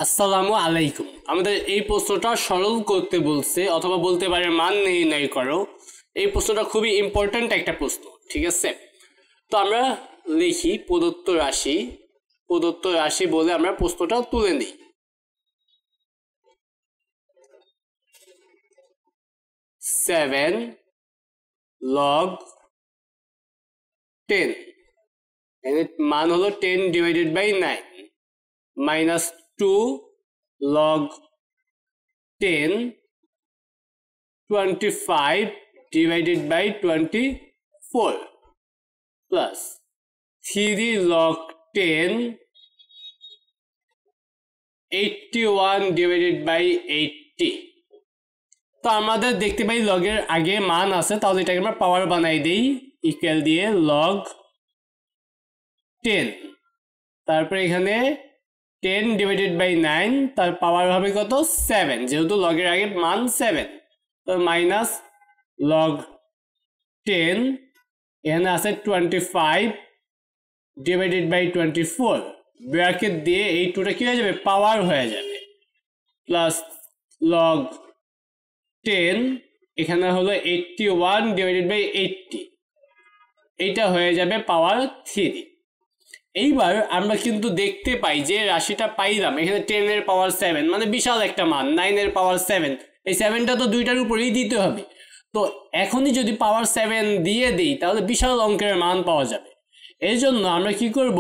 আসসালামু আলাইকুম। আমাদের এই প্রশ্নটা সরল করতে বলছে অথবা বলতে পারে মান নির্ণয় করো। এই প্রশ্নটা খুবই ইম্পর্ট্যান্ট একটা প্রশ্ন, ঠিক আছে? তো আমরা লিখি প্রদত্ত রাশি বলে আমরা প্রশ্নটা তুলে নিই। 7 log 10, এর মান হলো 10 divided by 9 minus 2 log 10 25 divided by 24 plus 3 log 10 81 divided by 80। তো আমাদের দেখতে পাই লগের আগে মান আছে, তাহলে এটাকে আমরা পাওয়ার বানাই দেই ইকুয়াল দিয়ে log 10, তারপরে এখানে 10 ডিভাইডেড বাই 9 তার পাওয়ার হবে কত 7, যেহেতু লগের আগে মান 7, তো মাইনাস log 10 এখানে আছে 25 ডিভাইডেড বাই 24 ব্র্যাকেট দিয়ে এই টুটা কি হয়ে যাবে পাওয়ার হয়ে যাবে, প্লাস log 10 এখানে হলো 81 ডিভাইডেড বাই 80, এইটা হয়ে যাবে পাওয়ার 3। এইবার আমরা কিন্তু দেখতে পাই যে রাশিটা পাইলাম এখানে 10 এর পাওয়ার 7 মানে বিশাল একটা মান, 9 এর পাওয়ার 7, এই 7টা তো দুইটার উপরেই দিতে হবে। তো এখনই যদি পাওয়ার 7 দিয়ে দিই তাহলে বিশাল অঙ্কের মান পাওয়া যাবে। এই জন্য আমরা কি করব,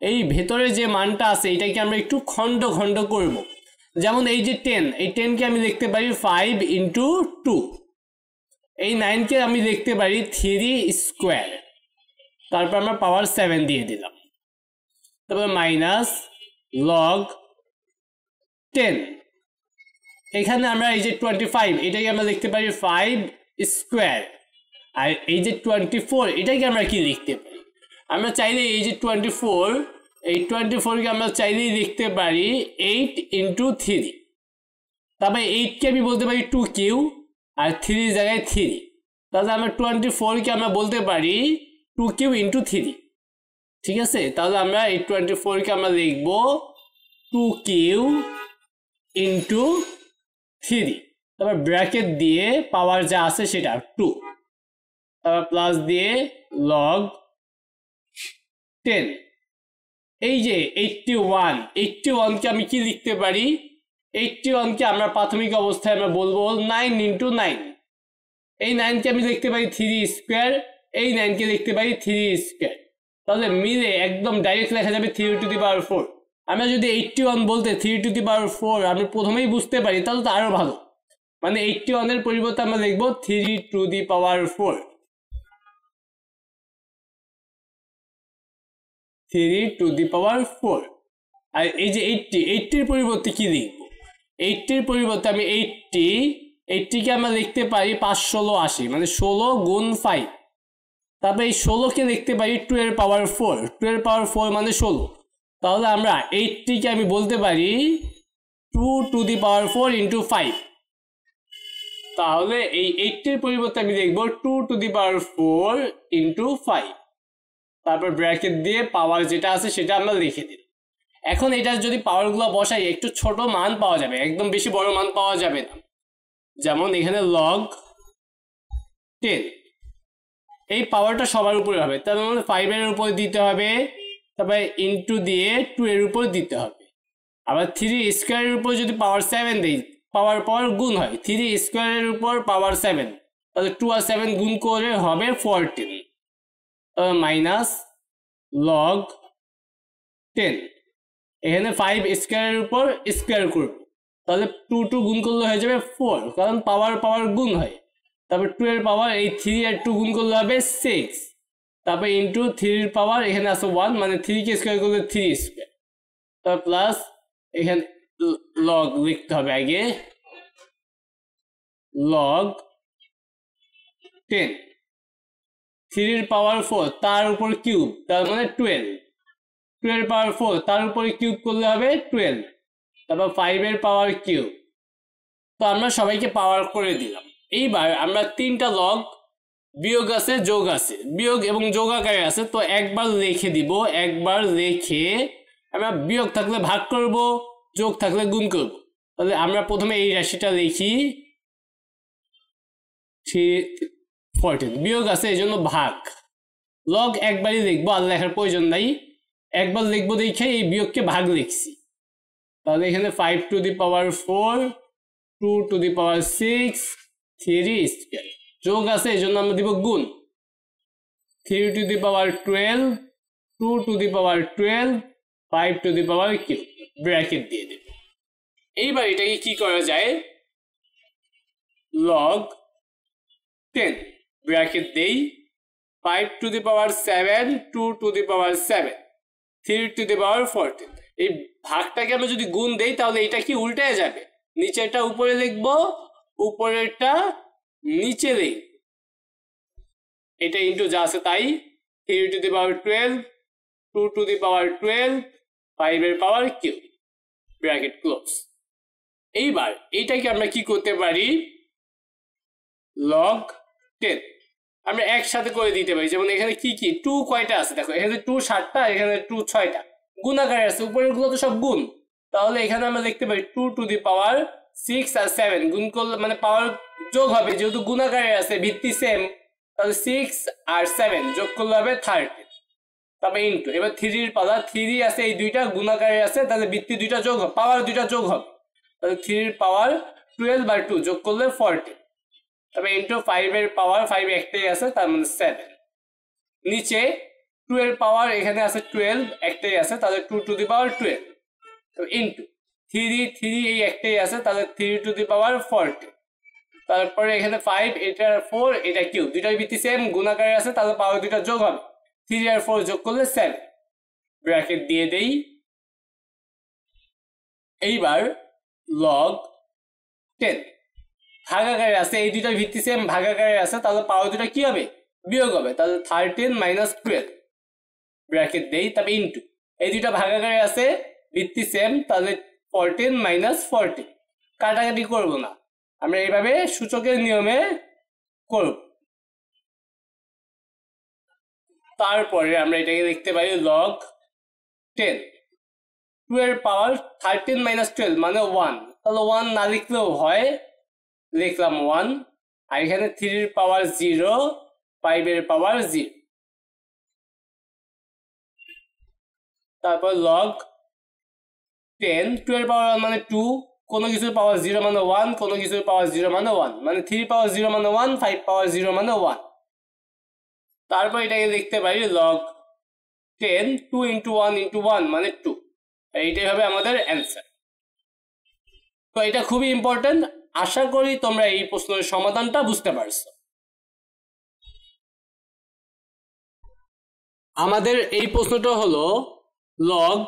এই ভেতরে যে মানটা আছে এটাকে আমরা একটু খণ্ড খণ্ড করব। যেমন এই যে 10, এই 10কে আমি লিখতে পারি 5 ইন্টু 2, এই 9কে আমি লিখতে পারি 3 স্কোয়ার, তারপর আমরা পাওয়ার 7 দিয়ে দিলাম, তারপর মাইনাস log 10, এখানে আমরা এই যে 25 এটাকে আমরা লিখতে পারি 5 স্কোয়ার, আর এই যে 24 এটাকে আমরা কি লিখতে পারি, আমরা চাইলে এই যে 24 এই 24কে আমরা চাইলেই লিখতে পারি 8 ইন্টু 3, তারপরে 8কে আমি বলতে পারি 2 কিউ আর 3 জায়গায় 3, তাহলে আমরা 24কে আমরা বলতে পারি 2 কিউ ইন্টু 3, ঠিক আছে? তাহলে আমরা এই 24কে আমরা লিখব 2 কিউ ইন্টু 3, তারপর ব্র্যাকেট দিয়ে পাওয়ার যা আছে সেটা 2, তারপর প্লাস দিয়ে log 10, এই যে 81কে আমি কি লিখতে পারি, 81কে আমরা প্রাথমিক অবস্থায় আমরা বলবো 9 ইন্টু 9, এই 9কে আমি লিখতে পারি 3 স্কোয়ার, এই 9কে লিখতে পারি 3 স্কোয়ার, তাহলে মিলে একদম ডাইরেক্ট লেখা যাবে 3 টু দি পাওয়ার 4। আমরা যদি 81 বলতে 3 টু দি পাওয়ার 4 আমরা প্রথমেই বুঝতে পারি তাহলে তো আরো ভালো, মানে 81 এর পরিবর্তে আমরা লিখবো 3 to the power 4, 3 to the পাওয়ার 4। আর এই যে 80 এর পরিবর্তে কি লিখবো, 80 এর পরিবর্তে আমি 80কে আমরা লিখতে পারি 5 16 80, মানে 16 গুণ 5, তারপরে এই 16কে লিখতে পারি 2 এর পাওয়ার 4, 2 এর পাওয়ার 4 মানে 16, তাহলে আমরা 80কে আমি বলতে পারি 2 টু দি পাওয়ার 4 ইন্টু 5, তাহলে এই 80 এর পরিবর্তে আমি লিখবো 2 টু দি পাওয়ার 4 ইন্টু 5, তারপর ব্র্যাকেট দিয়ে পাওয়ার যেটা আছে সেটা আমরা লিখে দিই। এখন এটা যদি পাওয়ারগুলো বসাই একটু ছোট মান পাওয়া যাবে, একদম বেশি বড় মান পাওয়া যাবে না। যেমন এখানে log 10, এই পাওয়ারটা সবার উপরে হবে, তার মানে 5 এর উপর দিতে হবে, তারপরে ইন্টু দিয়ে 2 এর উপর দিতে হবে, আবার 3 স্কোয়ারের উপর যদি পাওয়ার 7 দিই পাওয়ার গুণ হয়, 3 স্কোয়ারের উপর পাওয়ার 7, তাহলে 2 আর 7 গুণ করে হবে 14, মাইনাস log 10, এখানে 5 স্কোয়ারের উপর স্কোয়ার করব, তাহলে 2 গুণ করলে হয়ে যাবে 4, কারণ পাওয়ার গুণ হয়, তারপর 2 এর পাওয়ার এই 3 আর 2 গুণ করলে হবে 6, তারপর ইন্টু 3 এর পাওয়ার এখানে আছে 1, মানে 3 কে স্কোয়ার করলে 3 স্কোয়ার, তারপর প্লাস এখানে log লিখতে হবে আগে log 10, 3 এর পাওয়ার 4 তার উপর কিউব, তার মানে 12, 2 এর পাওয়ার 4 তার উপরে কিউব করলে হবে 12, তারপর 5 এর পাওয়ার কিউব। তো আমরা সবাইকে পাওয়ার করে দিলাম। এইবার আমরা 3টা লগ বিয়োগ আছে যোগ আছে, বিয়োগ এবং যোগ আকারে আছে, তো একবার লিখে দিব, একবার লিখে আমরা বিয়োগ থাকলে ভাগ করব, যোগ থাকলে গুণ করব। তাহলে আমরা প্রথমে এই রাশিটা লিখি 314, বিয়োগ আছে এই জন্য ভাগ, লগ একবারই লিখবো, আর লেখার প্রয়োজন নাই, একবার লিখবো দেখে এই বিয়োগকে ভাগ লিখছি। তাহলে এখানে 5 to the power 4, 2 to the power 6, 3 square, যোগ আছে এই জন্য আমরা দিব গুণ, 3 to the power 12, 2 to the power 12, 5 to the power cube, bracket দিয়ে দেব। এইবার এটাকে কি করা যায়, লগ 10 ব্র্যাকেট দেই, 5 to the power 7, 2 to the power 7, 3 to the power 14। এই ভাগটাকে আমরা যদি গুণ দেই তাহলে এটা কি উল্টে যাবে, নিচেরটা উপরে লিখবো, উপরেরটা নিচে লিখব, এটা ইন্টু যা আছে তাই, 3 to the power 12, 2 to the পাওয়ার 12, 5 এর পাওয়ার কিউব, ব্র্যাকেট ক্লোজ। এইবার এইটাকে আমরা কি করতে পারি, লগ 10 আমরা একসাথে করে দিতে পারি। যেমন এখানে কি কি 2 কয়টা আছে দেখো, এখানে 2 7টা, এখানে 2 6টা, গুণাকারে আছে, উপরের গুলো তো সব গুণ, তাহলে এখানে আমরা লিখতে পারি 2 টু দি পাওয়ার 6 আর 7, গুণ করলে মানে পাওয়ার যোগ হবে, যেহেতু গুণাকারে আছে ভিত্তি সেম, তাহলে 6 আর 7 যোগ করলে হবে 30, তারপরে ইন্টু, এবার 3 এর পাওয়ার 3 আছে, এই দুইটা গুণাকারে আছে, তাহলে ভিত্তি দুইটা যোগ হবে, পাওয়ার দুইটা যোগ হবে, তাহলে 3 এর পাওয়ার 12/2 যোগ করলে 40, তবে ইন্টু 5 এর পাওয়ার 5 একটাই আছে, তার মানে 7, নিচে 2 এর পাওয়ার এখানে আছে 12 একটাই আছে, তাহলে 2 টু দি পাওয়ার 12, তবে ইন্টু 3 এই একটাই আছে, তাহলে 3 টু দি পাওয়ার 40, তারপরে এখানে 5 এটা 4 এটা কিউব, দুইটার ভিত্তি সেম, গুণাকারে আছে, তাহলে পাওয়ার দুইটা যোগ হবে, 3 আর 4 যোগ করলে 7, ব্র্যাকেট দিয়ে দেই। এইবার লগ 10 ভাগাকারে আছে, এই দুইটার ভিত্তি সেম, ভাগাকারে আছে, তাহলে পাওয়ার দুটা কি হবে, বিয়োগ হবে, তাহলে 13 মাইনাস 12, ব্র্যাকেট দেই, তবে ইন্টু এই দুইটা ভাগাকারে আছে, ভিত্তি সেম, তাহলে 14 মাইনাস 14, কাটাকাটি করব না, আমরা এইভাবে সূচকের নিয়মে করব। তারপরে আমরা এটাকে লিখতে পারি লগ 10, 2 এর পাওয়ার 13 মাইনাস 12 মানে 1, তাহলে 1 না লিখলেও হয়, লিখলাম 1, আর এখানে 3 এর পাওয়ার 0, 5 এর পাওয়ার 0, তারপর লগ 10, 2 এর পাওয়ার 1 মানে 2, কোনো কিছুর পাওয়ার 0 মানে 1, কোনো কিছুর পাওয়ার 0 মানে 1, মানে 3 পাওয়ার 0 মানে 1, 5 পাওয়ার 0 মানে 1, তারপর এটাকে লিখতে পারি লগ 10, 2 ইন্টু 1 ইন্টু 1 মানে 2, এইটাই হবে আমাদের অ্যান্সার। তো এটা খুবই ইম্পর্টেন্ট, আশা করি তোমরা এই প্রশ্নের সমাধানটা বুঝতে পারছো। আমাদের এই প্রশ্নটা হলো লগ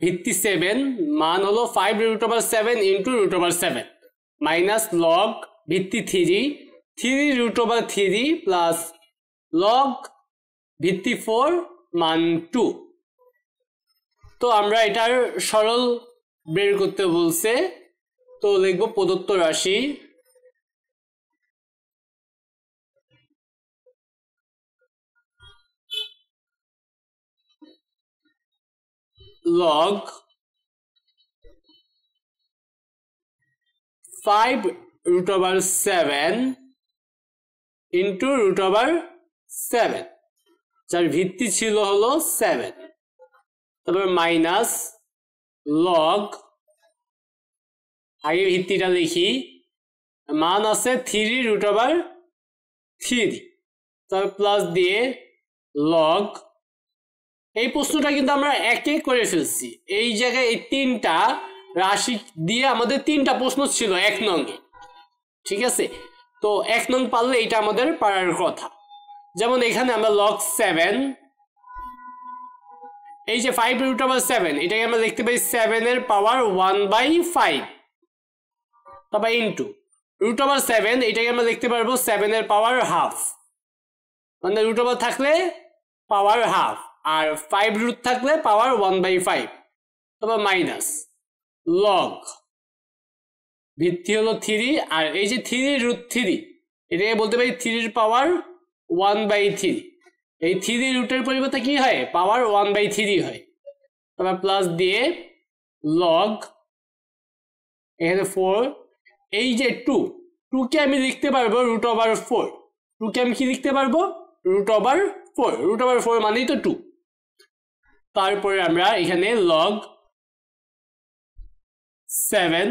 ভিত্তি 7 মান হলো 5√7 ইন্টু √7 মাইনাস লগ ভিত্তি 3 প্লাস লগ ভিত্তি 4 মান 2। তো আমরা এটার সরল বের করতে বলছে, তো লিখব প্রদত্ত রাশি log 5√7 ইন্টু √7, যার ভিত্তি ছিল হলো 7, তারপর মাইনাস লগ, আগে ভিত্তিটা লিখি, মান আছে 3√3, তারপর প্লাস দিয়ে লগ, এই প্রশ্নটা কিন্তু আমরা একে করে ফেলছি, এই জায়গায় এই 3টা রাশি দিয়ে আমাদের 3টা প্রশ্ন ছিল 1 নংয়ে, ঠিক আছে। তো 1 নং পারলে এটা আমাদের পারার কথা। যেমন এখানে আমরা লগ 7, এই যে 5√7 এটাকে আমরা লিখতে পারি 7 এর পাওয়ার 1/5, তারপর ইন্টু √7 এটাকে আমরা লিখতে পারবো 7 এর পাওয়ার হাফ, মানে √ থাকলে পাওয়ার হাফ, আর 5 থাকলে পাওয়ার 1/5, তারপর মাইনাস লগ ভিত্তি হলো 3, আর এই যে 3√3 এটাকে বলতে পারি 3 এর পাওয়ার 1/3, এই 3 রুটের পরিবর্তে কি হয়, পাওয়ার 1/3 হয়, তারপর প্লাস দিয়ে লগ এখানে 4, এই যে 2, 2 কে আমি লিখতে পারবো √4, 2 কে আমি কি লিখতে পারবো √4, √4 মানেই তো 2। তারপরে আমরা এখানে log 7,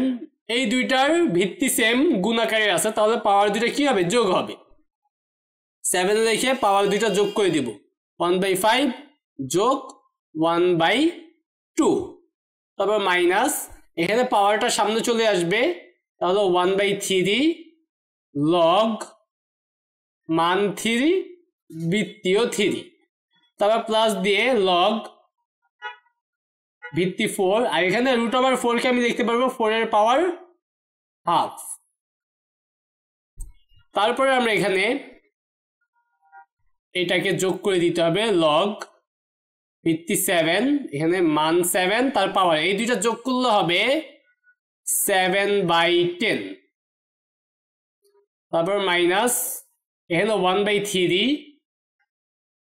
এই দুইটার ভিত্তি সেম গুণাকারে আছে, তাহলে পাওয়ার দুইটা কি হবে যোগ হবে। 7 লিখে পাওয়ার দুইটা যোগ করে দিব, 1/5 যোগ 1/2, তারপর মাইনাস, এখানে পাওয়ারটা সামনে চলে আসবে, তাহলে 1/3 log মান 3 বৃত্তীয় 3, তারপর প্লাস দিয়ে log ভিত্তি 4, আর এখানে √4 কে আমি দেখতে পারবো 4 এর পাওয়ার হাফ। তারপরে আমরা এখানে এটাকে যোগ করে দিতে হবে, log ভিত্তি 7, এখানে মান 7 তার পাওয়ার, এই দুইটা যোগ করলে হবে 7/10, তারপর মাইনাস এখানে 1/3,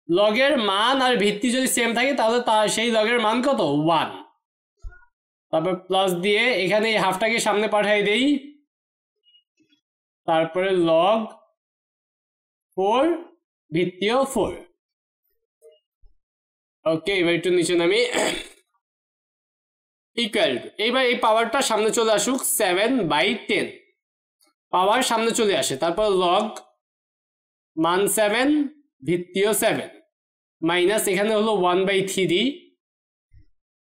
লগের মান আর ভিত্তি যদি সেম থাকে তাহলে সেই লগের মান কত 1, তারপর প্লাস দিয়ে এখানে এই হাফটাকে সামনে পাঠিয়ে দেই, তারপরে log 4 ভিত্তিও 4। ওকে, এবার একটু নিচে নামি, ইকুয়াল টু, এইবার এই পাওয়ারটা সামনে চলে আসুক 7/10, পাওয়ার সামনে চলে আসে, তারপর log মান 7 ভিত্তিও 7 মাইনাস এখানে হলো 1/3,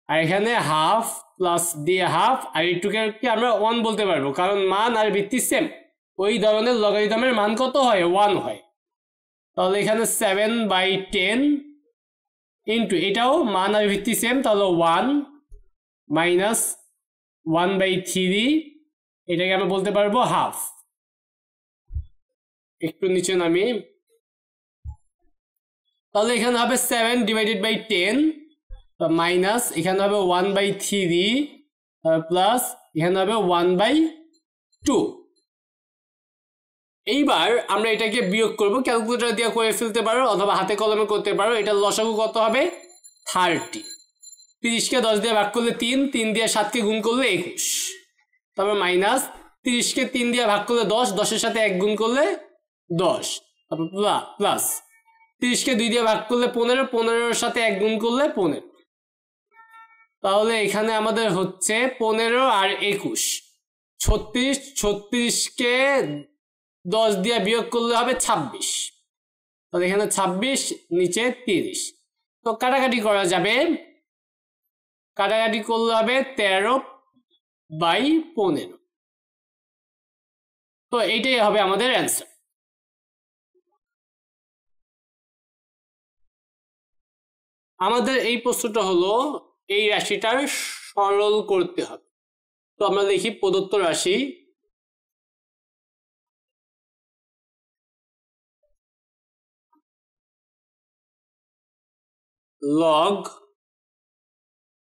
আর এখানে হাফ প্লাস দিয়ে হাফ, আর এইটুকে আমরা 1 বলতে পারবো কারণ মান আর ভিত্তি সেম, ওই ধরনের লগারিদমের মান কত হয় 1 হয়। তাহলে এখানে 7/10 ইন্টু, এটাও মান আর ভিত্তি সেম, তাহলে 1 মাইনাস 1/3, এটাকে আমরা বলতে পারবো হাফ। একটু নিচে নামি, তাহলে এখানে হবে 7/10 মাইনাস এখানে হবে 1/3 প্লাস এখানে হবে 1/2। এইবার আমরা এটাকে বিয়োগ করব, ক্যালকুলেটর দিয়ে করে ফেলতে পারো অথবা হাতে কলমে করতে পারো। এটা লসাগু কত হবে 30, 30কে 10 দিয়ে ভাগ করলে 3, 3 দিয়ে 7কে গুণ করলে 21, তারপর মাইনাস 30কে 3 দিয়ে ভাগ করলে 10, 10-এর সাথে 1 গুণ করলে 10, তারপর প্লাস 30কে 2 দিয়ে ভাগ করলে 15, 15-এর সাথে 1 গুণ করলে 15, তাহলে এখানে আমাদের হচ্ছে 15 আর 21 36, 36কে 10 দিয়ে বিয়োগ করলে হবে 26, তাহলে এখানে 26 নিচে 30, তো কাটাকাটি করা যাবে, কাটাকাটি করলে হবে 13/15, তো এইটাই হবে আমাদের অ্যান্সার। আমাদের এই প্রশ্নটা হলো এই রাশিটার সরল করতে হবে, তো আমরা লিখি প্রদত্ত রাশি লগ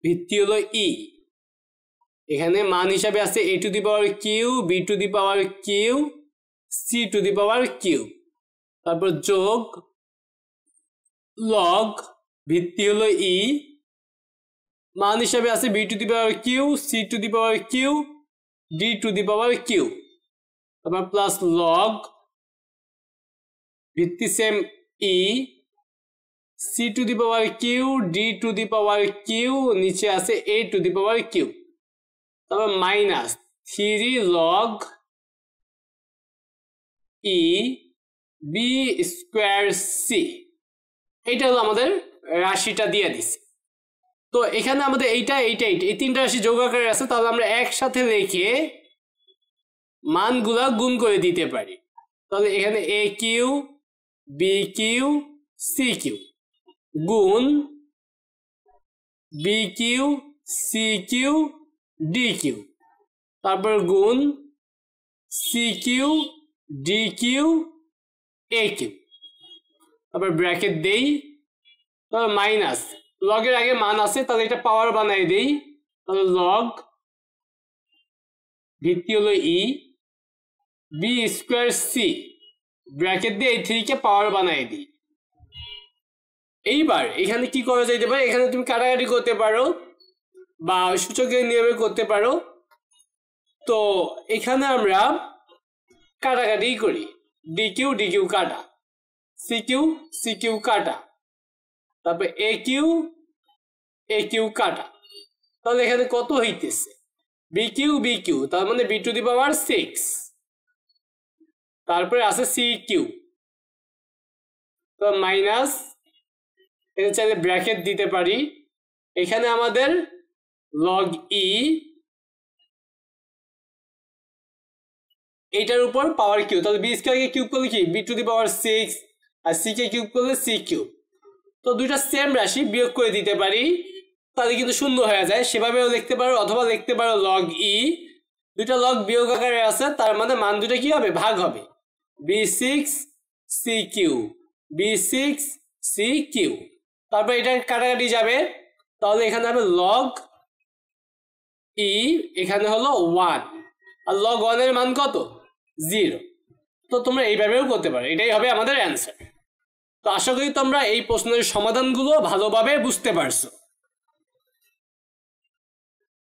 ভিত্তি হলো ই, এখানে মান হিসাবে আছে a to the power Q, b to the power Q, c to the power Q, তারপর যোগ লগ ভিত্তি হলো ই, মান হিসাবে আছে b to the power Q, c to the power Q, d to the power Q, তারপর plus log ভিত্তি same E, c to the power Q, d to the power Q, নিচে আছে a to the power Q, তারপর minus 3 log E B square C, এইটা হলো আমাদের রাশিটা দিয়ে দিছে। তো এখানে আমাদের এইটা এইটা এই তিনটা রাশি যোগ আকারে আছে, তাহলে আমরা একসাথে রেখে মানগুলা গুণ করে দিতে পারি। তাহলে এখানে A Q B Q C Q গুণ B Q C Q D Q, তারপর গুণ C Q D Q A Q, তারপর ব্র্যাকেট দেই, তারপর মাইনাস লগের আগে মান আছে তাহলে এটা পাওয়ার বানাই দেই, তাহলে লগ ভিত্তি হলো E B square C, bracket দিয়ে এই 3 কে পাওয়ার বানাই দিই। এইবার এখানে কি করা যাইতে পারে, এখানে তুমি কাটাকাটি করতে পারো বা সূচকের নিয়মে করতে পারো, তো এখানে আমরা কাটাকাটি করি, ডি কিউ কাটা, সি কিউ কাটা, তারপর এ কিউ কাটা। তাহলে এখানে কত হইতেছে? বি কিউ, তার মানে বি টু দি পাওয়ার 6, তারপরে আছে সি কিউ, তো মাইনাস, এটা চাইলে ব্র্যাকেট দিতে পারি। এখানে আমাদের লগ ই, এইটার উপর পাওয়ার কিউ, তাহলে বি স্কয়ারকে কিউব করলে কি বি টু দি পাওয়ার 6, আর সি কে কিউব করলে সি কিউব। তো দুইটা সেম রাশি বিয়োগ করে দিতে পারি, তাহলে কিন্তু শূন্য হয়ে যায়। সেভাবেও লিখতে পারো, অথবা লিখতে পারো লগ ই, দুইটা লগ বিয়োগ আকারে আছে, তার মানে মান দুটো কি হবে? ভাগ হবে। b6 c কিউ, তারপর এটা কাটাকাটি যাবে, তাহলে এখানে হবে লগ ই, এখানে হলো 1, আর লগ 1 এর মান কত? 0। তো তোমরা এইভাবেও করতে পারো, এটাই হবে আমাদের অ্যান্সার। তো আশা করি তোমরা এই প্রশ্নের সমাধানগুলো ভালোভাবে বুঝতে পারছো।